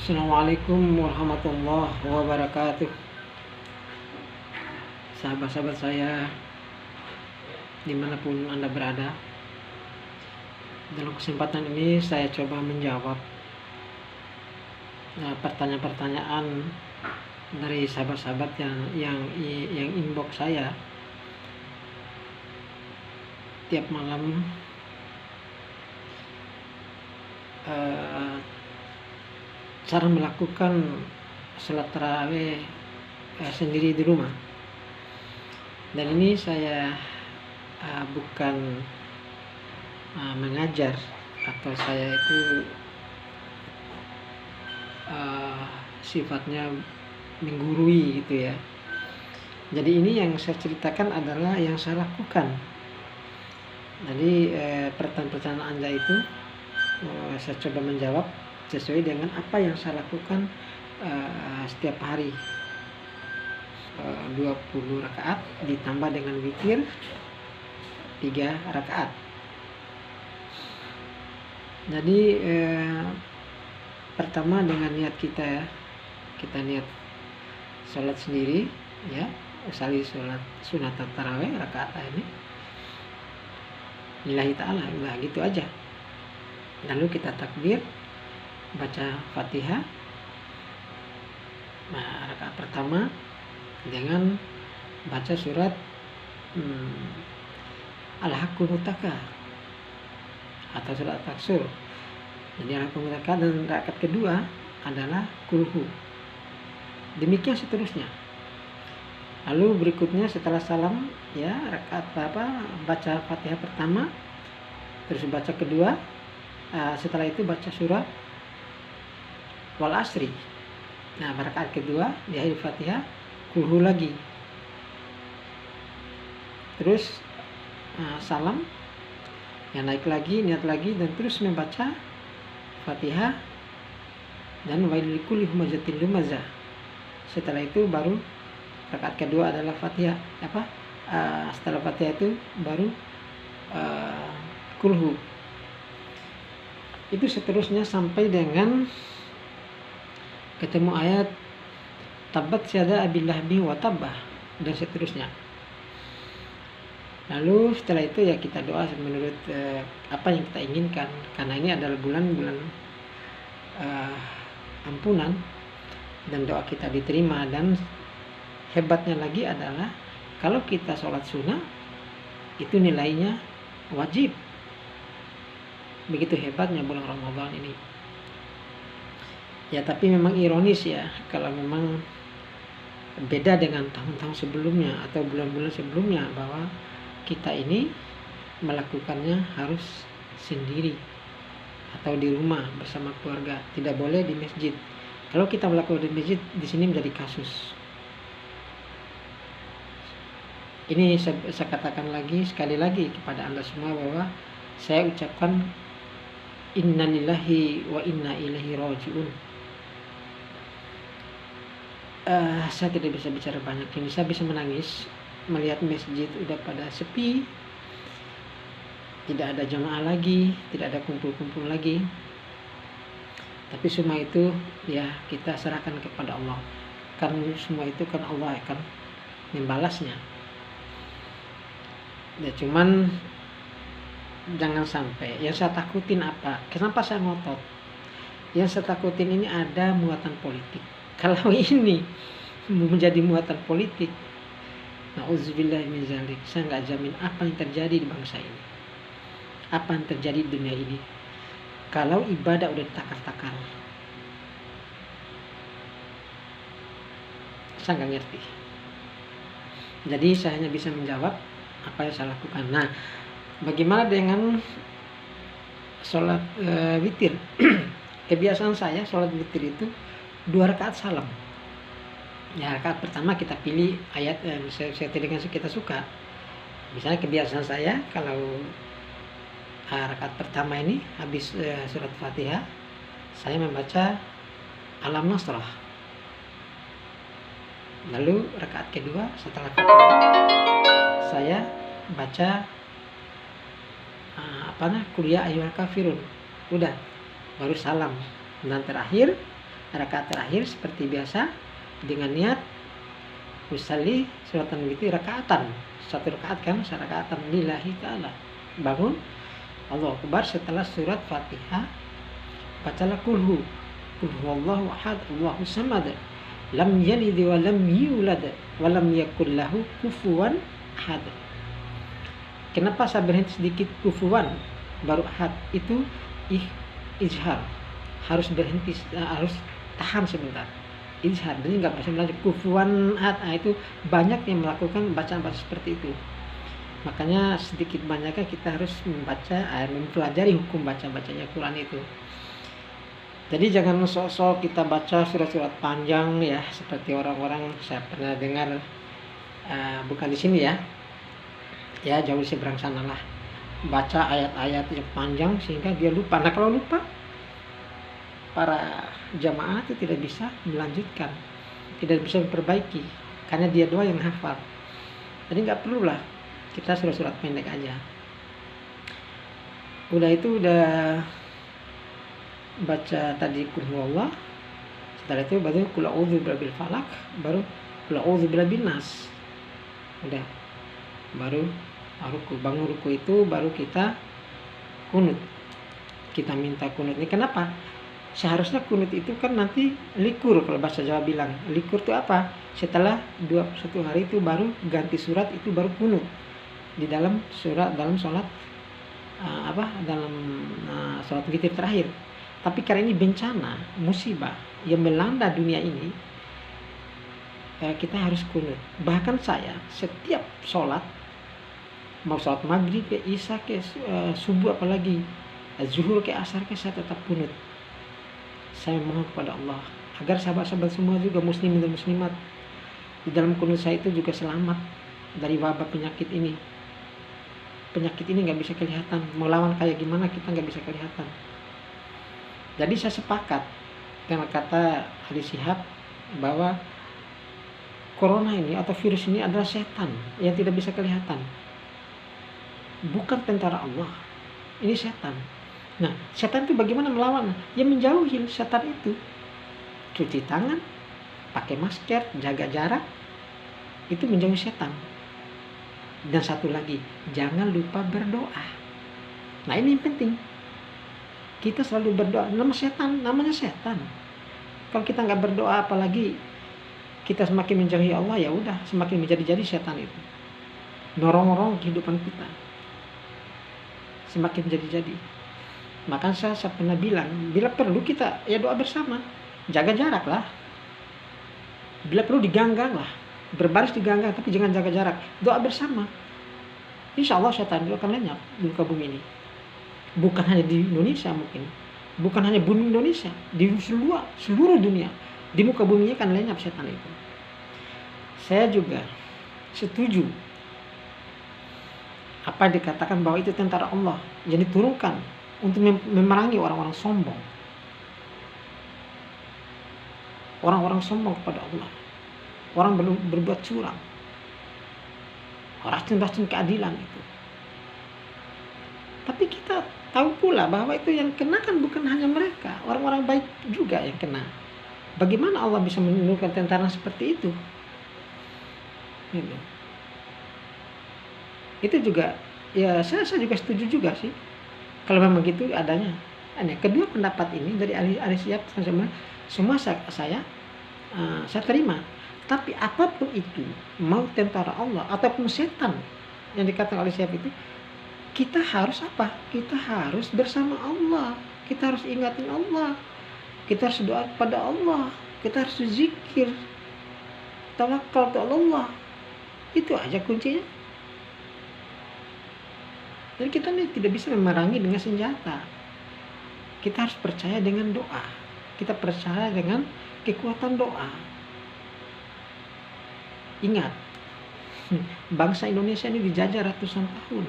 Assalamualaikum warahmatullahi wabarakatuh. Sahabat-sahabat saya dimanapun Anda berada, dalam kesempatan ini saya coba menjawab pertanyaan-pertanyaan dari sahabat-sahabat yang inbox saya tiap malam. Cara melakukan sholat tarawih sendiri di rumah. Dan ini saya bukan mengajar atau saya itu sifatnya menggurui gitu ya. Jadi ini yang saya ceritakan adalah yang saya lakukan. Jadi pertanyaan Anda itu saya coba menjawab sesuai dengan apa yang saya lakukan setiap hari. 20 rakaat ditambah dengan witir 3 rakaat. Jadi pertama dengan niat kita niat sholat sendiri ya, usali sholat sunat tarawih rakaat ini lillahi ta'ala, nah gitu aja. Lalu kita takbir, baca Fatihah rakaat pertama dengan baca surat Al-Haqqul Muttaqah atau surat Taksur. Jadi Al-Haqqul Muttaqah, dan rakaat kedua adalah Kulhu. Demikian seterusnya. Lalu berikutnya setelah salam ya, rakaat baca Fatihah pertama, terus baca kedua, setelah itu baca surat Wal Asri. Nah, rakaat kedua di akhir Fatihah Kulhu lagi. Terus salam, yang naik lagi, niat lagi, dan terus membaca Fatihah dan wailul likulli humazatil lumazah. Setelah itu baru rakaat kedua adalah Fatihah setelah Fatihah itu baru Kulhu. Itu seterusnya sampai dengan ketemu ayat Tabbat yada Abi Lahabin wa tabbah dan seterusnya. Lalu setelah itu ya kita doa menurut apa yang kita inginkan, karena ini adalah bulan-bulan ampunan dan doa kita diterima. Dan hebatnya lagi adalah kalau kita sholat sunnah itu nilainya wajib. Begitu hebatnya bulan Ramadan ini. Ya, tapi memang ironis ya, kalau memang beda dengan tahun-tahun sebelumnya atau bulan-bulan sebelumnya, bahwa kita ini melakukannya harus sendiri atau di rumah bersama keluarga, tidak boleh di masjid. Kalau kita melakukan di masjid, di sini menjadi kasus. Ini saya katakan lagi sekali lagi kepada Anda semua bahwa saya ucapkan innalillahi wa inna ilaihi rajiun. Saya tidak bisa bicara banyak ini. Saya bisa menangis melihat masjid udah pada sepi, tidak ada jamaah lagi, tidak ada kumpul-kumpul lagi. Tapi semua itu ya kita serahkan kepada Allah, karena semua itu kan Allah akan membalasnya. Ya, cuman jangan sampai, yang saya takutin apa? Kenapa saya ngotot? Yang saya takutin ini ada muatan politik. Kalau ini menjadi muatan politik, na'udzubillah min zalik, saya nggak jamin apa yang terjadi di bangsa ini, apa yang terjadi di dunia ini. Kalau ibadah udah ditakar-takar, saya nggak ngerti. Jadi saya hanya bisa menjawab apa yang saya lakukan. Nah, bagaimana dengan sholat witir? Kebiasaan saya sholat witir itu 2 rakaat salam. Ya, rakaat pertama kita pilih ayat yang kita suka. Misalnya kebiasaan saya kalau rakaat pertama ini habis surat Fatihah, saya membaca Alam Nasrah. Lalu rakaat kedua setelah Fatihah saya baca kuliah ayyuhal kafirun. Udah, baru salam. Dan terakhir rakaat terakhir seperti biasa dengan niat usalli suratan witir rakaatan, satu rakaat kan, rakaatan lillahi ta'ala. Bangun Allahu Akbar, setelah surat Fatihah bacalah kulhu huwallahu ahad Allahu samad lam yalid wa lam yulad wa lam yakul lahu kufuwan ahad. Kenapa saya berhenti sedikit kufuwan baru ahad? Itu izhar, harus berhenti, harus tahan sebentar, izhar, jadi nggak bisa belajar kufuwan ahad. Itu banyak yang melakukan bacaan seperti itu. Makanya sedikit banyaknya kita harus membaca, mempelajari hukum bacanya Quran itu. Jadi jangan sok-sok kita baca surat-surat panjang ya, seperti orang-orang saya pernah dengar, bukan di sini ya, jauh di seberang sana lah, baca ayat-ayat yang panjang sehingga dia lupa. Nah kalau lupa, para jamaah itu tidak bisa melanjutkan, tidak bisa memperbaiki, karena dia doa yang hafal. Jadi nggak perlu lah kita surat-surat pendek aja. Udah itu udah baca tadi qul huwallah, setelah itu baru qul a'udzu birabbil falaq, baru qul a'udzu birabbin nas. Udah, baru ruku. Bangun ruku itu baru kita kunut, kita minta kunut. Ini kenapa? Seharusnya kunut itu kan nanti likur, kalau bahasa Jawa bilang likur itu apa? Setelah 21 hari itu baru ganti surat, itu baru kunut di dalam surat, dalam sholat dalam sholat witir terakhir. Tapi karena ini bencana, musibah yang melanda dunia ini, kita harus kunut. Bahkan saya setiap sholat, mau sholat maghrib ke isya ke subuh, apalagi zuhur ke asar ke, saya tetap kunut. Saya mohon kepada Allah agar sahabat-sahabat semua juga, muslimin dan muslimat, di dalam kunut saya itu juga selamat dari wabah penyakit ini. Penyakit ini nggak bisa kelihatan, melawan kayak gimana kita nggak bisa kelihatan. Jadi saya sepakat dengan kata Ali Shihab bahwa corona ini atau virus ini adalah setan yang tidak bisa kelihatan, bukan tentara Allah. Ini setan. Nah, setan itu bagaimana melawan? Ya menjauhi setan itu, cuci tangan, pakai masker, jaga jarak, itu menjauhi setan. Dan satu lagi, jangan lupa berdoa. Nah ini yang penting, kita selalu berdoa. Namanya setan. Kalau kita nggak berdoa, apalagi kita semakin menjauhi Allah, ya udah semakin menjadi setan itu, norong-norong kehidupan kita, semakin menjadi. Maka saya pernah bilang, bila perlu kita ya doa bersama, jaga jarak lah. Bila perlu diganggang lah, berbaris diganggang, tapi jangan jaga jarak, doa bersama. Insya Allah setan itu akan lenyap di muka bumi ini. Bukan hanya di Indonesia, mungkin bukan hanya bumi Indonesia, di seluruh dunia, di muka bumi akan lenyap setan itu. Saya juga setuju apa dikatakan bahwa itu tentara Allah yang diturunkan untuk memerangi orang-orang sombong, orang-orang sombong kepada Allah, orang berbuat curang, racun-racun keadilan itu. Tapi kita tahu pula bahwa itu yang kena kan bukan hanya mereka, orang-orang baik juga yang kena. Bagaimana Allah bisa menurunkan tentara seperti itu? Itu juga, ya saya juga setuju juga sih, kalau memang gitu adanya. Kedua pendapat ini dari Ali Shihab semua saya terima. Tapi apapun itu, mau tentara Allah ataupun setan yang dikatakan oleh Shihab itu, kita harus apa? Kita harus bersama Allah. Kita harus ingatin Allah. Kita harus doa kepada Allah. Kita harus zikir, tawakal kepada Allah. Itu aja kuncinya. Jadi kita ini tidak bisa memerangi dengan senjata. Kita harus percaya dengan doa. Kita percaya dengan kekuatan doa. Ingat, bangsa Indonesia ini dijajah ratusan tahun.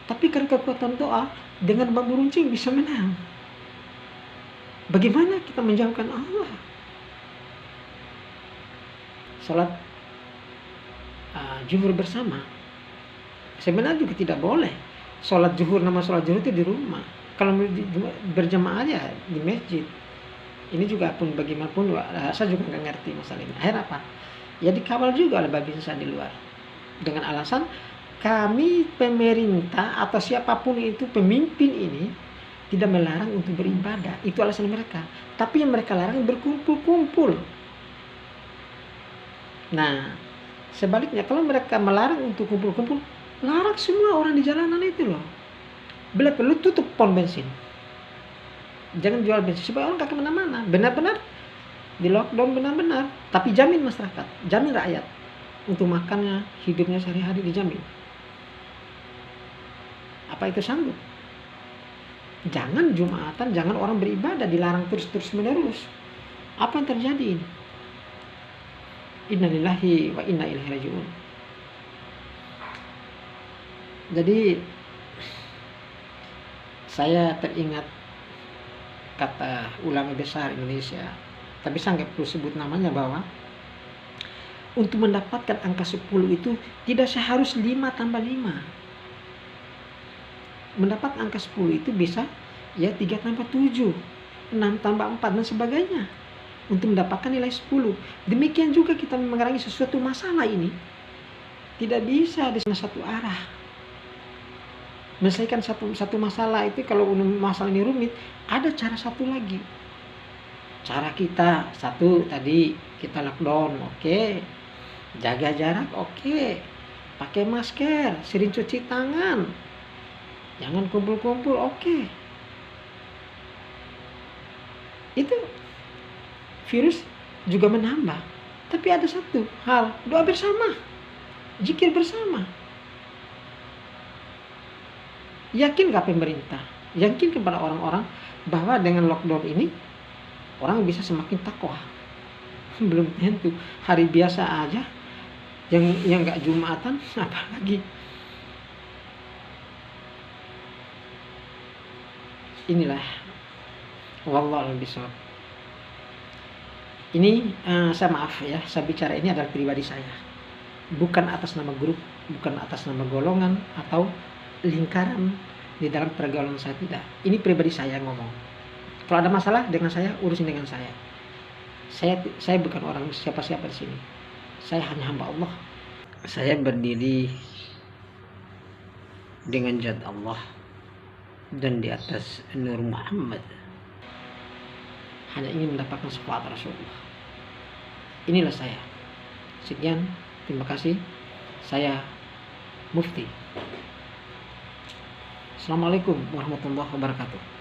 Tapi karena kekuatan doa, dengan bambu runcing bisa menang. Bagaimana kita menjauhkan Allah? Salat zuhur bersama. Sebenarnya juga tidak boleh. Sholat zuhur, nama sholat zuhur itu di rumah. Kalau berjamaah ya di masjid. Ini juga pun bagaimanapun saya juga nggak ngerti masalah ini. Akhirnya apa? Ya dikawal juga oleh babinsa di luar dengan alasan kami pemerintah atau siapapun itu pemimpin ini tidak melarang untuk beribadah. Itu alasan mereka. Tapi yang mereka larang berkumpul-kumpul. Nah, sebaliknya kalau mereka melarang untuk kumpul-kumpul, larang semua orang di jalanan itu loh. Bila perlu tutup pom bensin. Jangan jual bensin supaya orang kagak kemana-mana. Benar-benar di lockdown benar-benar. Tapi jamin masyarakat, jamin rakyat untuk makannya, hidupnya sehari-hari dijamin. Apa itu sanggup? Jangan jumatan, jangan orang beribadah dilarang terus menerus. Apa yang terjadi ini? Innalillahi wa inna ilaihi raji'un. Jadi saya teringat kata ulama besar Indonesia, tapi saya nggak perlu sebut namanya, bahwa untuk mendapatkan angka 10 itu tidak seharus 5 tambah 5. Mendapat angka 10 itu bisa ya 3 tambah 7, 6 tambah 4 dan sebagainya untuk mendapatkan nilai 10. Demikian juga kita mengurangi sesuatu masalah ini tidak bisa di satu arah. Menyelesaikan satu masalah itu, kalau masalah ini rumit, ada cara satu lagi. Cara kita satu tadi, kita lockdown, oke. Jaga jarak, oke. Pakai masker, sering cuci tangan. Jangan kumpul-kumpul, oke. Itu virus juga menambah. Tapi ada satu hal, doa bersama. Zikir bersama. Yakin gak pemerintah? Yakin kepada orang-orang bahwa dengan lockdown ini orang bisa semakin takwa? Belum tentu. Hari biasa aja yang gak jumatan, apalagi. Inilah wallahu a'lam bishawab. Ini saya maaf ya, saya bicara ini adalah pribadi saya, bukan atas nama grup, bukan atas nama golongan atau lingkaran di dalam pergaulan saya, tidak. Ini pribadi saya yang ngomong. Kalau ada masalah dengan saya, urusin dengan saya. Saya bukan orang siapa-siapa di sini. Saya hanya hamba Allah. Saya berdiri dengan zat Allah dan di atas Nur Muhammad. Hanya ingin mendapatkan syafaat Rasulullah. Inilah saya. Sekian, terima kasih. Saya Mufti. Assalamualaikum warahmatullahi wabarakatuh.